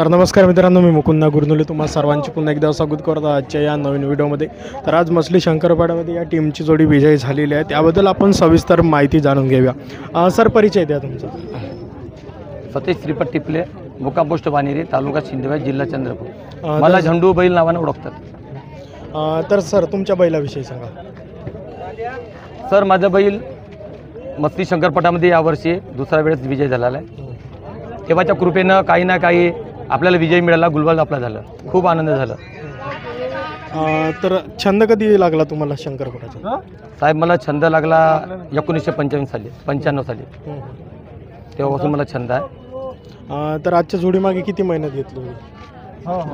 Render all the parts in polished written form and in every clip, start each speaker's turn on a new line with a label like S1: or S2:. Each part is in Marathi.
S1: तर नमस्कार मित्रांनो, मी मुकुंद गुरनुले तुम्हा सर्वांची पुन्हा एकदा स्वागत करतो आजच्या या नवीन व्हिडिओमध्ये। तर आज मसली शंकरपाड्यामध्ये या टीमची जोडी विजयी झालेली आहे, त्याबद्दल आपण सविस्तर माहिती जाणून घेऊया। सर, परिचय द्या तुमचा।
S2: सतीश श्रीपत टिपले, मुक्काम पोस्ट वानेरी, तालुका शिंदे, जिल्हा चंद्रपूर। मला झंडू बैल नावाने ओळखतात।
S1: तर सर, तुमच्या बैलाविषयी सांगा।
S2: सर, माझा बैल मसली शंकरपटामध्ये यावर्षी दुसऱ्या वेळेस विजय झालेला आहे। देवाच्या कृपेनं काही ना काही आपल्याला विजय मिळाला, गुलबाल आपला झालं, खूप आनंद झाला।
S1: तर छंद कधी लागला तुम्हाला शंकरपटाचा?
S2: साहेब, मला छंद लागला 1995 साली, तेव्हापासून मला छंद आहे।
S1: तर आजच्या जोडीमागे किती मेहनत घेतली?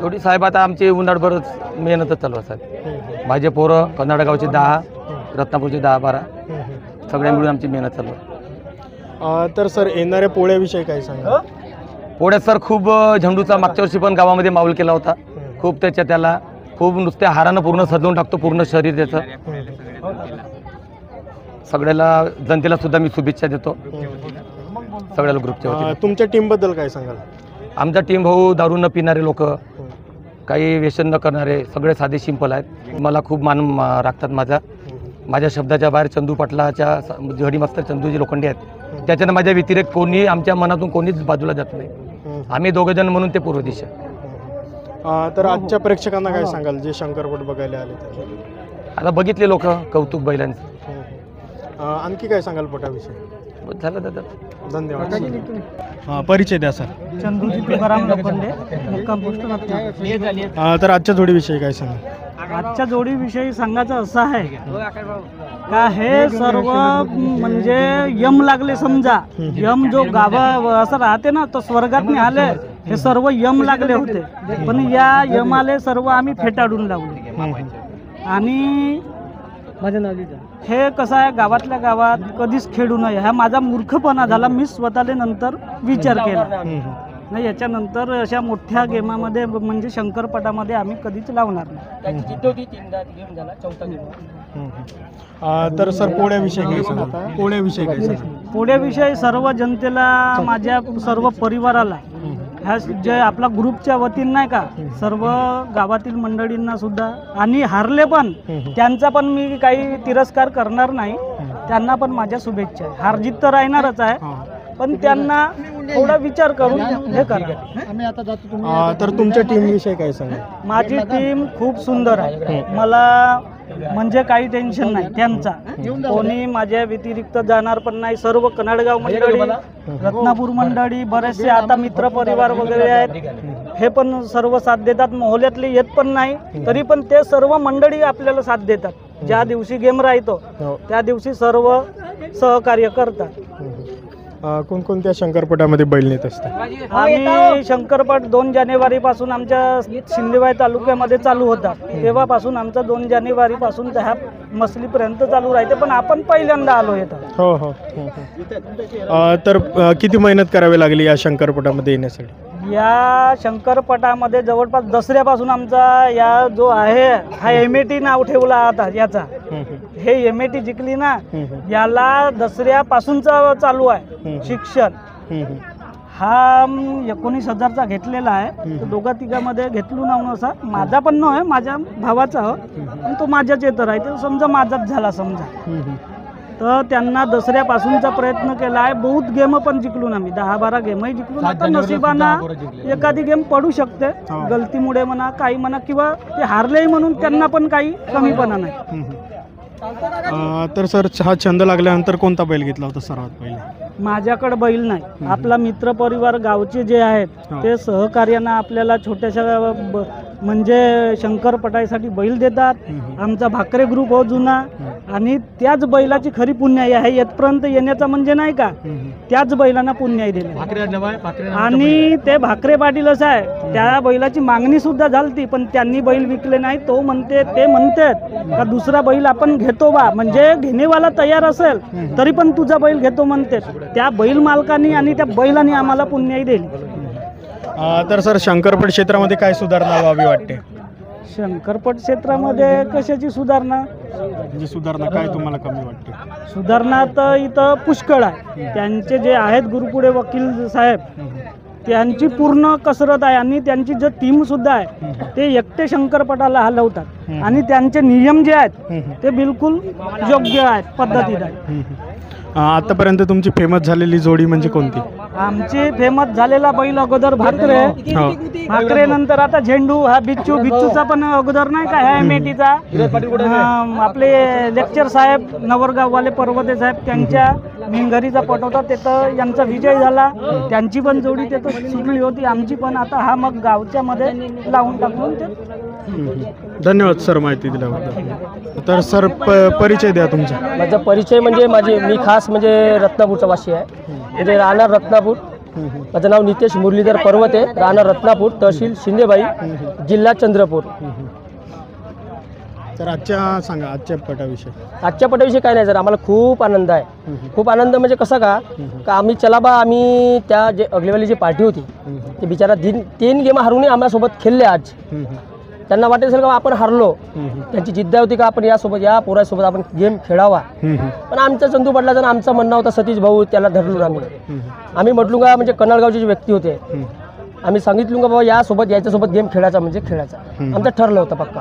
S2: जोडी साहेब, आता आमची उन्हाळभरच मेहनतच चालू आहे साहेब। माझे पोरं कर्नाटकावचे 10, रत्नापूरचे 10-12 सगळ्या मिळून आमची मेहनत चालू आहे।
S1: तर सर, येणाऱ्या पोळ्याविषयी काय सांगा?
S2: पोळ्यात सर खूप झेंडूचा मागच्या वर्षी पण गावामध्ये माऊल केला होता, खूप त्याला खूप नुसत्या हारानं पूर्ण सजवून टाकतो, पूर्ण शरीर त्याचं। सगळ्याला जनतेला सुद्धा मी शुभेच्छा देतो, सगळ्याला ग्रुपच्या वतीने।
S1: तुमच्या टीमबद्दल काय सांगाल?
S2: आमचा टीम भाऊ दारू न पिणारे लोक, काही व्यसन न करणारे, सगळे साधे सिंपल आहेत। मला खूप मान राखतात। माझ्या शब्दाच्या बाहेर चंदू पाटलाच्या जडी मास्तर चंदूजी लोखंडे आहेत, त्याच्यानं माझ्या व्यतिरेक कोणी आमच्या मनातून कोणीच बाजूला जात नाही। आम्ही दोघेजण म्हणून ते पूर्व दिशा।
S1: तर आजच्या प्रेक्षकांना काय सांगाल जे शंकरपट बघायला आले?
S2: आता बघितले लोक कौतुक बैलांचं।
S1: आणखी काय सांगाल पटाविषयी?
S2: झालं दादा,
S1: धन्यवाद। परिचय द्या सर।
S3: चंदूजी तुकाराम लोखंडे, मुक्काम पोस्ट रत्नागिरी।
S1: तर आजच्या जोडीविषयी काय सांगाल?
S3: आजच्या जोडीविषयी सांगायचं असं आहे का हे सर्व म्हणजे यम लागले, समजा यम जो गावा असं राहते ना, तो स्वर्गात आले, हे सर्व यम लागले होते, पण या यमाले सर्व आम्ही फेटाळून लावले। आणि हे कसं आहे, गावातल्या गावात कधीच खेळू नये, हा माझा मूर्खपणा झाला। मी स्वतःला नंतर विचार केला नाही, याच्यानंतर अशा मोठ्या गेमामध्ये म्हणजे शंकरपटामध्ये आम्ही कधीच लावणार नाही।
S1: तर सर, पोळ्याविषयी काय सांगा?
S3: पोळ्याविषयी सर्व जनतेला, माझ्या सर्व परिवाराला, ह्या जे आपला ग्रुपच्या वतीनं नाही का, सर्व गावातील मंडळींना सुद्धा, आणि हारले पण त्यांचा पण मी काही तिरस्कार करणार नाही, त्यांना पण माझ्या शुभेच्छा आहे। हारजीत तर राहणारच आहे, पण त्यांना थोडा विचार करून हे करा।
S1: तर तुमच्या टीमविषयी काय सांगा?
S3: माझी टीम खूप सुंदर आहे, मला म्हणजे काही टेन्शन नाही त्यांचा। कोणी माझ्या व्यतिरिक्त जाणार पण नाही, सर्व कनाडगाव मंडळी, रत्नापूर मंडळी, बरेचसे आता मित्र परिवार वगैरे आहेत, हे पण सर्व साथ देतात। मोहल्यातले येत पण नाही, तरी पण ते सर्व मंडळी आपल्याला साथ देतात। ज्या दिवशी गेम राहतो त्या दिवशी सर्व सहकार्य करतात।
S1: कोणकोणत्या शंकरपटामध्ये बैल नेत असतात?
S3: आम्ही शंकरपट 2 जानेवारीपासून आमच्या शिंदेवाई तालुक्यामध्ये चालू होता, तेव्हापासून आमचा 2 जानेवारीपासून त्या मसलीपर्यंत चालू राहते, पण आपण पहिल्यांदा आलो येतात।
S1: हो। तर किती मेहनत करावी लागली या शंकरपटामध्ये येण्यासाठी?
S3: या शंकरपटामध्ये जवळपास दसऱ्यापासून आमचा या जो आहे हा MAT नाव ठेवला आता याचा, हे MAT जिंकली ना, याला दसऱ्यापासूनचा चालू आहे शिक्षण। हा 19,000चा घेतलेला आहे, तो दोघा तिघामध्ये घेतलो ना असा, माझा पण न आहे, माझ्या भावाचा हो, पण तो माझ्याच येतं आहे, ते समजा माझाच झाला समजा। तर त्यांना दसऱ्यापासूनचा प्रयत्न केला आहे, बहुत गेम पण जिंकलो आम्ही, 10-12 गेमही जिंकलो। आता नशिबानं एखादी गेम पडू शकते, गलतीमुळे म्हणा, काही म्हणा, किंवा ते हारलेही म्हणून त्यांना पण काही कमीपणा नाही।
S1: तर सर, हा छंद लागल्यानंतर कोणता बैल घेतला होता सर्वात पहिले?
S3: माझ्याकडे बैल नाही, आपला मित्र परिवार गावचे जे आहेत ते सहकार्यानं आपल्याला छोट्याशा म्हणजे शंकरपटासाठी बैल देतात। आमचा भाकरे ग्रुप हो जुना, आणि त्याच बैलाची खरी पुण्याई आहे येथपर्यंत येण्याचा, म्हणजे नाही का, त्याच बैलांना पुण्याई दिली। आणि ते भाकरे पाटील असं आहे, त्या बैलाची मागणी सुद्धा झालती, पण त्यांनी बैल विकले नाही। ते म्हणतात का दुसरा बैल आपण घेतो बा, म्हणजे घेणेवाला तयार असेल तरी पण तुझा बैल घेतो म्हणते। त्या बैल मालकांनी आणि त्या बैलांनी आम्हाला पुण्याई दिली।
S1: तर सर, शंकरपट क्षेत्रामध्ये काय सुधारणा व्हावी वाटते?
S3: शंकरपट क्षेत्रामध्ये कशाची सुधारणा?
S1: म्हणजे सुधारणा काय तुम्हाला कमी वाटते?
S3: सुधारणा तर इथं पुष्कळ आहे. त्यांचे जे आहेत गुरुपुढे वकील साहेब त्यांची पूर्ण कसरत आहे आणि त्यांची जो टीम सुद्धा आहे ते एकटे शंकरपटाला हलवतात आणि त्यांचे नियम जे आहेत ते बिलकुल योग्य आहेत, पद्धतीत आहेत.
S1: आतापर्यंत तुमची फेमस झालेली जोडी म्हणजे कोणती?
S3: आमची फेमस झालेला बैल अगोदर भाकरे,
S1: हो.
S3: भाकरे नंतर आता झेंडू, हा बिच्चू, बिच्चूचा पण अगोदर नाही का ह्या एमएटीचा आपले लेक्चर साहेब नवरगाववाले पर्वते साहेब त्यांच्या भिंगरीचा पट होता, तिथं यांचा विजय झाला. त्यांची पण जोडी तिथं सुटली होती, आमची पण. आता हा मग गावच्या मध्ये लावून टाकून ते.
S1: धन्यवाद सर माहिती दिल्याबद्दल. तर सर परिचय द्या तुमचा.
S4: माझा परिचय म्हणजे मी खास म्हणजे रत्नापूरचा वासी आहे, म्हणजे राहणार रत्नापूर. माझं नाव नितेश मुरलीधर पर्वते, राहणार रत्नापूर, तहसील शिंदेबाई, जिल्हा चंद्रपूर.
S1: तर आजच्या पटाविषयी.
S4: आजच्या पटाविषयी काय नाही सर, आम्हाला खूप आनंद आहे. खूप आनंद म्हणजे कसं का आम्ही आम्ही त्या जे अगलेवाली जी पार्टी होती ते बिचारा 3 गेम हारूनही आम्हासोबत खेळले. आज त्यांना वाटेल सर का आपण हारलो, त्यांची जिद्द होती का आपण या पोरासोबत आपण गेम खेळावा. पण आमचा चंदू पाटलाचा आमचा म्हणणं होता, सतीश भाऊ त्याला धरलो आम्ही म्हटलो का म्हणजे कन्नडगावचे जे व्यक्ती होते आम्ही सांगितलं का बाबा याच्यासोबत गेम खेळायचा म्हणजे खेळायचा. आमचं ठरलं होतं पक्का.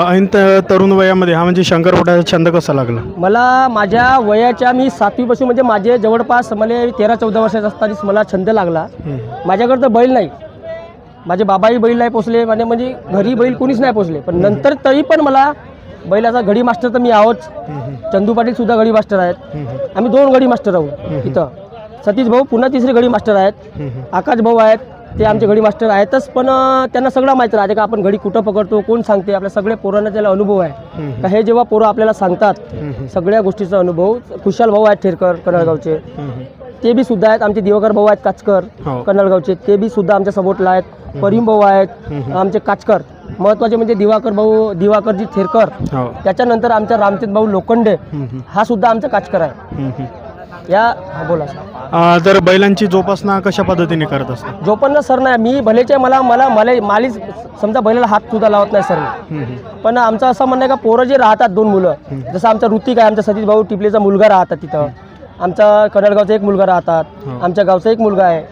S1: ऐन तरुण वयामध्ये हा म्हणजे शंकरपटाचा छंद कसा लागला?
S4: मला माझ्या वयाच्या मी 7वीपासून म्हणजे माझे जवळपास मला 13-14 वर्षाचा असतानाच मला छंद लागला. माझ्याकडे तर बैल नाही, माझे बाबाही बैल नाही पोचले, म्हणजे घरी बैल कोणीच नाही पोचले. पण नंतर तरी पण मला बैलाचा घडी मास्टर तर मी आहोत. चंदू पाटील सुद्धा घडी मास्टर आहेत. आम्ही 2 घडी मास्टर आहोत इथं. सतीश भाऊ पुन्हा 3रे घडी मास्टर आहेत. आकाश भाऊ आहेत, ते आमचे घडी मास्टर आहेतच. पण त्यांना सगळं माहीत राहते का आपण घडी कुठं पकडतो, कोण सांगते. आपल्या सगळ्या पोरांना त्याला अनुभव आहे का हे जेव्हा पोरं आपल्याला सांगतात सगळ्या गोष्टीचा अनुभव. खुशाल भाऊ आहेत ठेरकर कन्नडगावचे, ते बी सुद्धा आहेत. आमचे दिवाकर भाऊ आहेत काचकर कन्नडगावचे, ते बी सुद्धा आमच्या सपोर्टला आहेत. परिम भाऊ आहेत आमचे काचकर. महत्त्वाचे म्हणजे दिवाकरजी थेरकर. त्याच्यानंतर आमचा रामचंद भाऊ लोखंडे हा सुद्धा आमचा काचकर आहे. या बोला सर.
S1: तर बैलांची जोपासना कशा पद्धतीने करत असतात?
S4: जोपासना सर नाही, मी भलेचे मला माली समजा बैलाला हात सुद्धा लावत नाही सर. पण आमचं असं म्हणणं आहे का पोरं जे राहतात 2 मुलं, जसं आमचा ऋतिक आहे, आमचा सतीश भाऊ टिपलेचा मुलगा राहतात तिथं, आमचा कन्नडगावचा एक मुलगा राहतात, आमच्या गावचा एक मुलगा आहे.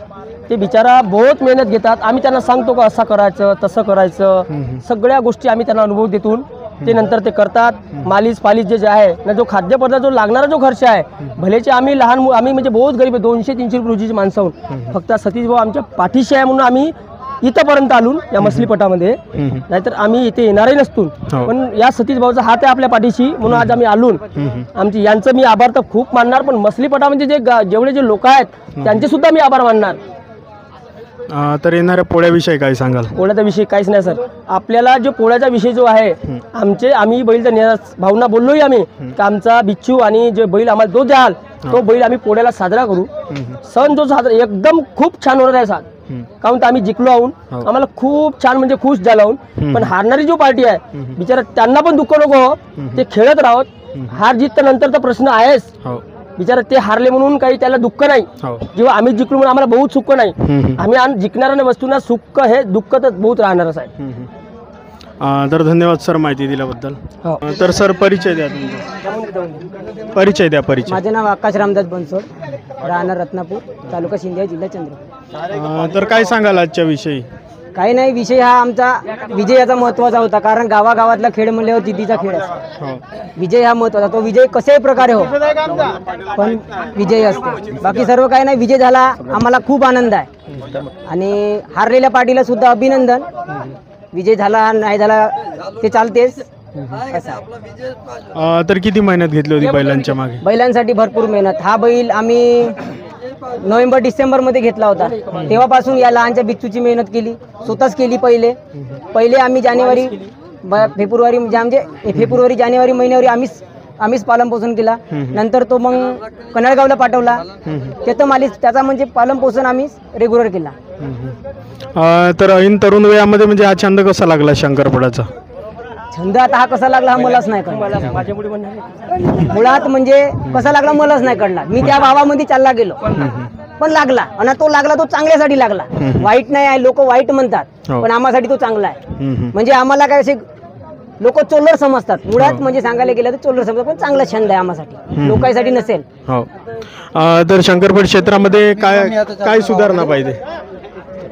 S4: ते बिचारा बहुत मेहनत घेतात. आम्ही त्यांना सांगतो का असं करायचं तसं करायचं, सगळ्या गोष्टी आम्ही त्यांना अनुभव देतून ते नंतर ते करतात. मालिश जे आहे ना, जो खाद्यपदार्थ जो लागणारा जो खर्च आहे भलेचे आम्ही आम्ही म्हणजे बहुत गरीब आहे, 200-300 रुपये रोजीची माणसं आहोत. फक्त सतीश भाऊ आमच्या पाठीशी आहे म्हणून आम्ही इथंपर्यंत आलून या मसलीपटामध्ये, नाहीतर आम्ही इथे येणारही नसतो. पण या सतीश भाऊचा हात आहे आपल्या पाठीशी म्हणून आज आम्ही आलून. आमची यांचं मी आभार तर खूप मानणार, पण मसलीपटामध्ये जेवढे जे लोक आहेत त्यांचे सुद्धा मी आभार मानणार.
S1: तर येणाऱ्या पोळ्याविषयी काय सांगाल?
S4: पोळ्याचा विषय काहीच नाही सर. आपल्याला जो पोळ्याचा विषय जो आहे आम्ही बैलचा भावना बोललोही आम्ही की आमचा बिच्छू आणि जे बैल आम्हाला जो द्याल तो बैल आम्ही पोळ्याला साजरा करू. सण जो साजरा एकदम खूप छान होणार आहे सर. काहून तर आम्ही जिंकलो आहोत, आम्हाला खूप छान म्हणजे खुश झालो आहोत. पण हारणारी जो पार्टी आहे बिचारा त्यांना पण दुःख नको, ते खेळत राहत. हार जीत नंतरचा प्रश्न आहेच. बिचारा ते हारले म्हणून काही त्याला दुःख नाही, जेव्हा आम्ही जिंकलो म्हणून आम्हाला बहुत सुख नाही. आम्ही जिंकणाऱ्या वस्तूंना सुख हे दुःख तर बहुत राहणारच आहे.
S1: तर धन्यवाद सर माहिती दिल्याबद्दल. तर सर परिचय द्या तुमचा. परिचय द्या.
S5: माझे नाव आकाश रामदास बनसोड, राहणार रत्नापूर, तालुका शिंदे, जिल्हा चंद्रपूर.
S1: तर काय सांगाल आजच्या विषयी?
S5: काही नाही, विषय हा आमचा विजयाचा महत्त्वाचा होता. कारण गावागावातला खेळ म्हणल्यावर जिद्दीचा खेळ असतो. विजय हा महत्त्वाचा, तो विजय कशाही प्रकारे हो पण विजय असते. बाकी सर्व काही नाही. विजय झाला आम्हाला खूप आनंद आहे आणि हारलेल्या पार्टीला सुद्धा अभिनंदन. विजय झाला नाही झाला ते चालतेच.
S1: तर किती मेहनत घेतली होती बैलांच्या मागे?
S5: बैलांसाठी भरपूर मेहनत. हा बैल आम्ही नोव्हेंबर-डिसेंबर मध्ये घेतला होता. तेव्हापासून या लहानच्या बिच्छूची मेहनत केली, स्वतःच केली. पहिले आम्ही फेब्रुवारी महिन्यावर आम्हीच पालन पोषण केला. नंतर तो मग कन्नडगावला पाठवला, त्याचा म्हणजे पालन पोषण आम्ही रेग्युलर केला.
S1: तर ऐन तरुण वयामध्ये म्हणजे हा छंद कसा लागला शंकरपटाचा?
S5: छंद आता हा कसा लागला हा मलाच नाही कळला. मुळात म्हणजे कसा लागला मलाच नाही कळला. मी त्या भावामध्ये चालला गेलो पण लागला, आणि तो लागला तो चांगल्यासाठी लागला. वाईट नाही आहे, लोक वाईट म्हणतात पण आम्हासाठी तो चांगला आहे. म्हणजे आम्हाला काय असे लोक चोल्लर समजतात मुळात, म्हणजे सांगायला गेलं तर चोल्लर समजतात, पण चांगला छंद आहे आम्हासाठी, लोकांसाठी नसेल.
S1: तर शंकरपट क्षेत्रामध्ये काय काय सुधारणा पाहिजे?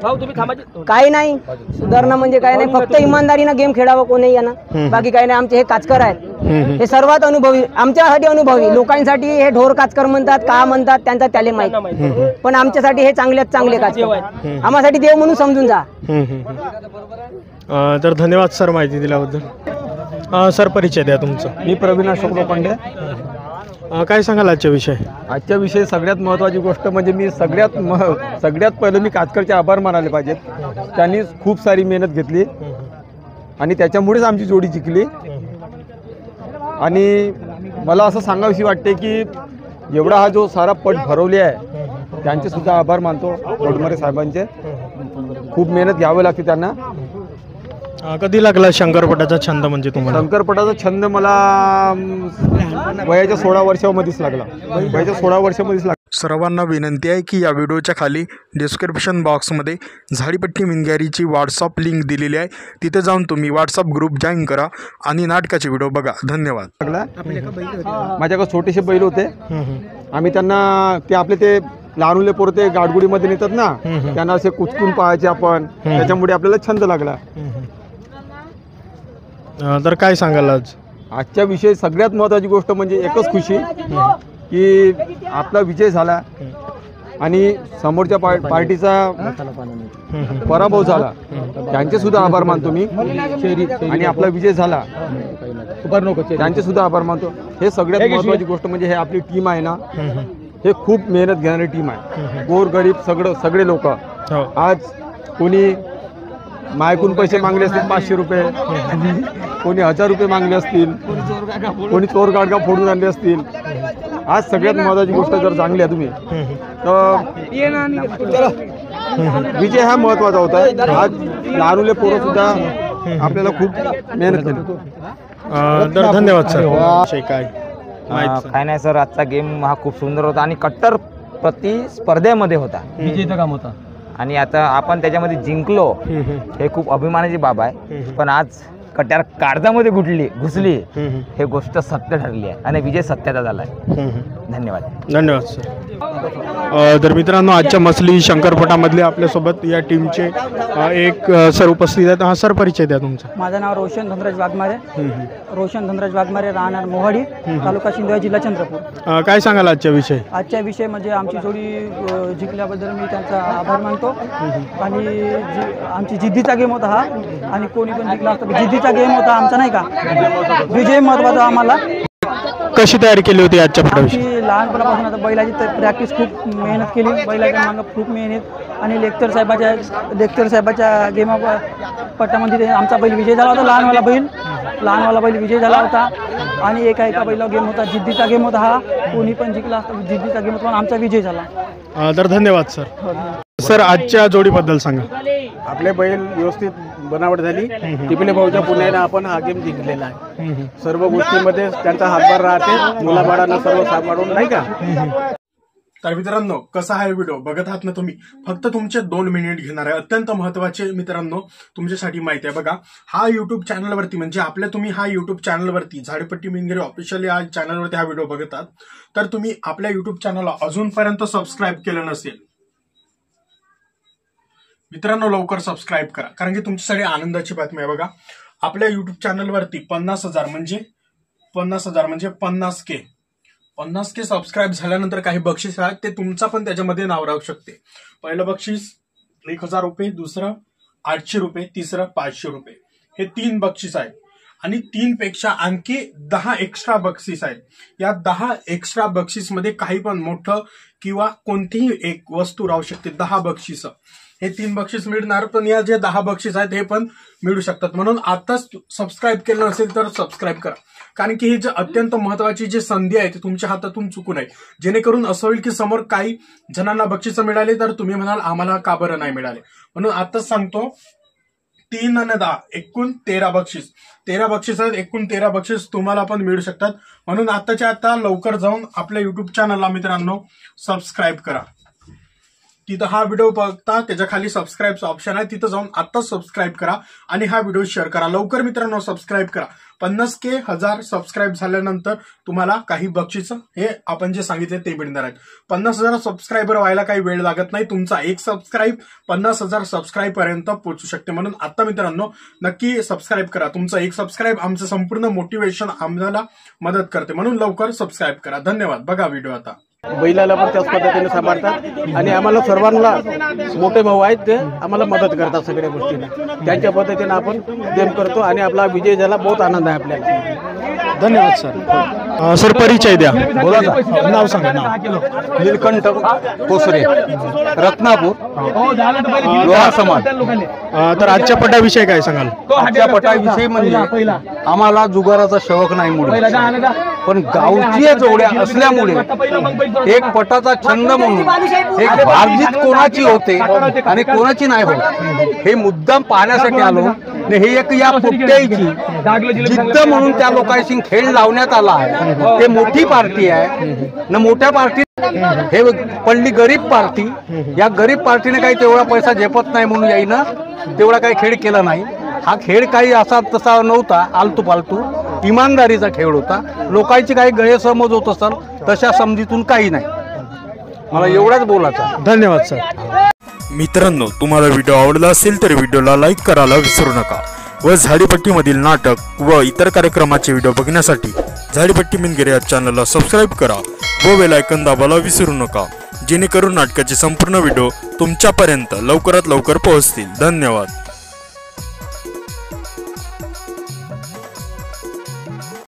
S4: भाऊ तुम्ही थांबायचे.
S5: काही नाही सुधारणा म्हणजे काय नाही, फक्त इमानदारीनं गेम खेळावं कोणी यानं, बाकी काही नाही. आमचे हे काचकर आहेत, हे सर्वात अनुभवी, आमच्यासाठी अनुभवी. लोकांसाठी हे ढोर काचकर म्हणतात, का म्हणतात त्यांचा त्याले माहिती, पण आमच्यासाठी हे चांगल्यात चांगले काचकर, आम्हासाठी देव म्हणून समजून जा.
S1: तर धन्यवाद सर माहिती दिल्याबद्दल. सर परिचय द्या तुमचा.
S2: मी प्रवीण अशोक लोखंडे.
S1: काय सांगाल आजच्या विषय?
S2: आजच्या विषयी सगळ्यात महत्त्वाची गोष्ट म्हणजे मी सगळ्यात पहिलं मी काचकरचे आभार मानायला पाहिजेत. त्यांनी खूप सारी मेहनत घेतली आणि त्याच्यामुळेच आमची जोडी जिंकली. आणि मला असं सांगावीशी वाटते की एवढा हा जो सारा पट भरवले आहे त्यांचे सुद्धा आभार मानतो. वडमरे साहेबांचे खूप मेहनत घ्यावी लागते त्यांना.
S1: कधी लागला शंकरपटाचा छंद म्हणजे तुम्हाला?
S2: शंकरपटाचा छंद मला वयाच्या 16 वर्षामध्येच लागला. वयाच्या 16 वर्षामध्येच लागला.
S1: सर्वांना विनंती आहे की या व्हिडिओच्या खाली डिस्क्रिप्शन बॉक्समध्ये झाडीपट्टी मिनग्यारीची व्हॉट्सअप लिंक दिलेली आहे, तिथे जाऊन तुम्ही व्हॉट्सअप ग्रुप जॉईन करा आणि नाटकाचे व्हिडिओ बघा. धन्यवाद.
S2: माझ्याकडे छोटेसे बैल होते, आम्ही त्यांना ते आपले ते लहानुले पोरं ते गाडगुडीमध्ये नेतात ना, त्यांना असे कुचकून पाहायचे आपण, त्याच्यामुळे आपल्याला छंद लागला.
S1: तर काय सांगाल आज?
S2: आजच्या विषयी सगळ्यात महत्त्वाची गोष्ट म्हणजे एकच खुशी की आपला विजय झाला आणि समोरच्या पार्टीचा पराभव झाला, त्यांचे सुद्धा आभार मानतो मी. आणि आपला विजय झाला त्यांचे सुद्धा आभार मानतो. हे सगळ्यात महत्त्वाची गोष्ट म्हणजे हे आपली टीम आहे ना, हे खूप मेहनत घेणारी टीम आहे. गोर गरीब सगळे लोक. आज कोणी मायकून पैसे मागले असतील 500 रुपये, कोणी 1000 रुपये मागले असतील, कोणी चोर गाडगा फोडून आणले असतील. आज सगळ्यात महत्त्वाची गोष्ट जर चांगली आहे तुम्ही तर विजय हा महत्त्वाचा होता. आज लहानुले पोरं सुद्धा आपल्याला खूप मेहनत केली.
S1: तर धन्यवाद सर. काय
S6: काय नाही सर, आजचा गेम हा खूप सुंदर होता आणि कट्टर प्रतिस्पर्धेमध्ये होता.
S4: विजयचं काम होता
S6: आणि आता आपण त्याच्यामध्ये जिंकलो हे खूप अभिमानाची बाब आहे. पण आज कट्यार काळजामध्ये घुसली हे गोष्ट सत्य ठरली आहे आणि विजय सत्याचा झाला आहे. धन्यवाद.
S1: धन्यवाद सर. तर मित्रांनो, आजच्या मसली शंकरपटामधले आपल्यासोबत या टीमचे एक सर उपस्थित आहेत. हा सर, परिचय द्या तुमचा.
S3: माझं नाव रोशन धनराज वाघमारे. रोशन धनराज वाघमारे, राहणार मोहाडी, तालुका सिंधुदुर्ग, जिल्हा चंद्रपूर.
S1: काय सांगाल आजच्या विषय?
S3: आजच्या विषय म्हणजे आमची जोडी जिंकल्याबद्दल मी त्यांचा आभार मानतो. आणि आमची जिद्दीचा गेम होता हा, आणि कोणी पण जिंकला असता जिद्दीचा गेम होता आमचा, नाही का. विजय महत्त्वाचा आम्हाला.
S1: कशी तयारी केली होती आजच्या पटाविषयी?
S3: लहानपणापासून आता बैलाची प्रॅक्टिस खूप मेहनत केली, बैलाच्या मागं खूप मेहनत. आणि लेक्चर साहेबाच्या गेमा पटामध्ये आमचा बैल विजय झाला होता. लहानवाला बैल विजय झाला होता. आणि एका बैला गेम होता, जिद्दीचा गेम होता हा. कोणी पण जिंकला असता जिद्दीचा गेम होता, आमचा विजय झाला.
S1: तर धन्यवाद सर. सर, आजच्या जोडीबद्दल सांगा.
S7: आपले बैल व्यवस्थित बनावट झाली. टिपले भाऊच्या पुण्याने आपण हा गेम जिंकलेला आहे. सर्व गोष्टींमध्ये त्यांचा हातभार राहते, मुलाबाळांना सर्व सांभाळून, नाही का.
S1: तर मित्रांनो, कसा आहे व्हिडिओ बघत आहात ना तुम्ही? फक्त तुमचे 2 मिनिट घेणार आहे. अत्यंत महत्वाचे मित्रांनो तुमच्यासाठी माहिती आहे. बघा, हा युट्यूब चॅनलवरती म्हणजे तुम्ही हा युट्यूब चॅनलवरती झाडीपट्टी मिनगिरी ऑफिशियल या चॅनलवरती हा व्हिडिओ बघतात, तर तुम्ही आपल्या युट्यूब चॅनलला अजूनपर्यंत सबस्क्राईब केलं नसेल मित्रांनो, लवकर सबस्क्राईब करा, कारण की तुमच्यासाठी आनंदाची बातमी आहे. बघा, आपल्या युट्यूब चॅनलवरती 50,000 म्हणजे 50K सबस्क्राईब झाल्यानंतर काही बक्षीस आहेत, ते तुमचा पण त्याच्यामध्ये नाव राहू शकते. पहिलं बक्षीस 1000 रुपये, दुसरं 800 रुपये, तिसरं 500 रुपये. हे 3 बक्षीस आहेत. आणि 3 पेक्षा आणखी 10 एक्स्ट्रा बक्षीस आहेत. या 10 एक्स्ट्रा बक्षीस मध्ये काही पण मोठं किंवा कोणतीही एक वस्तू राहू शकते. 10 बक्षीस, हे 3 बक्षीस मिळणार, पण या जे 10 बक्षीस आहेत हे पण मिळू शकतात. म्हणून आताच सबस्क्राईब केलं नसेल तर सबस्क्राईब करा, कारण की ही जी अत्यंत महत्वाची जी संधी आहे ती तुमच्या हातातून चुकू नये. जेणेकरून असं होईल की समोर काही जणांना बक्षीस मिळाले तर तुम्ही म्हणाल आम्हाला का बरं नाही मिळाले. म्हणून आताच सांगतो, 3 आणि 10 एकूण 13 बक्षीस. 13 बक्षीस आहेत, एकूण 13 बक्षीस तुम्हाला पण मिळू शकतात. म्हणून आताच्या आता लवकर जाऊन आपल्या युट्यूब चॅनलला मित्रांनो सबस्क्राईब करा. तिथं हा व्हिडिओ बघता त्याच्या खाली सबस्क्राईबचं ऑप्शन आहे, तिथं जाऊन आत्ताच सबस्क्राईब करा आणि हा व्हिडिओ शेअर करा लवकर मित्रांनो. सबस्क्राईब करा. 50K 1000 सबस्क्राईब झाल्यानंतर तुम्हाला काही बक्षीस हे आपण जे सांगितले ते मिळणार आहेत. 50,000 सबस्क्रायबर व्हायला काही वेळ लागत नाही. तुमचा एक सबस्क्राईब 50,000 सबस्क्राईब पर्यंत पोहोचू शकते. म्हणून आता मित्रांनो नक्की सबस्क्राईब करा. तुमचा एक सबस्क्राईब आमचं संपूर्ण मोटिवेशन आम्हाला मदत करते. म्हणून लवकर सबस्क्राईब करा. धन्यवाद. बघा व्हिडिओ आता.
S7: बैलाला पण त्याच पद्धतीने सांभाळतात आणि आम्हाला सर्वांना मोठे भाऊ आहेत ते आम्हाला मदत करतात सगळ्या गोष्टींना. त्यांच्या पद्धतीने आपण गेम करतो आणि आपला विजय झाला. बहुत आनंद आहे आपल्याला.
S1: धन्यवाद सर. सर परिचय द्या.
S8: बोला ना.
S1: नाव सांगा. नाव
S8: नीलकंठ कोसरे, रत्नापूर, लोहार समाज.
S1: तर आजच्या पटाविषयी काय सांगाल?
S8: आजच्या पटाविषयी म्हणजे आम्हाला जुगाराचा शौक नाही मुळे, पण गावची जोड्या असल्यामुळे एक पटाचा छंद म्हणून एक हारजीत कोणाची होते आणि कोणाची नाही होत हे मुद्दाम पाहण्यासाठी आलो. हे एक या पोट्याची जिद्द म्हणून त्या लोकांशी खेळ लावण्यात आला आहे. ते मोठी पार्टी आहे न, मोठ्या पार्टी हे पडली गरीब पार्टी. या गरीब पार्टीने काही तेवढा पैसा झेपत नाही म्हणून याईनं तेवढा काही खेळ केला नाही. हा खेळ काही असा तसा नव्हता, आलतू पालतू इमानदारीचा खेळ होता. लोकांची काही गैरसमज होत असेल तशा समजीतून काही नाही. मला एवढाच बोलायचा.
S1: धन्यवाद सर.
S9: मित्रांनो, तुम्हाला व्हिडिओ आवडला असेल तर व्हिडिओला लाईक करायला विसरू नका व झाडीपट्टीमधील नाटक व इतर कार्यक्रमाचे व्हिडिओ बघण्यासाठी झाडीपट्टी मिनगिरे या चॅनलला सबस्क्राईब करा व बेल आयकॉन दाबायला विसरू नका, जेणेकरून नाटकाचे संपूर्ण व्हिडिओ तुमच्यापर्यंत लवकरात लवकर पोहोचतील. धन्यवाद.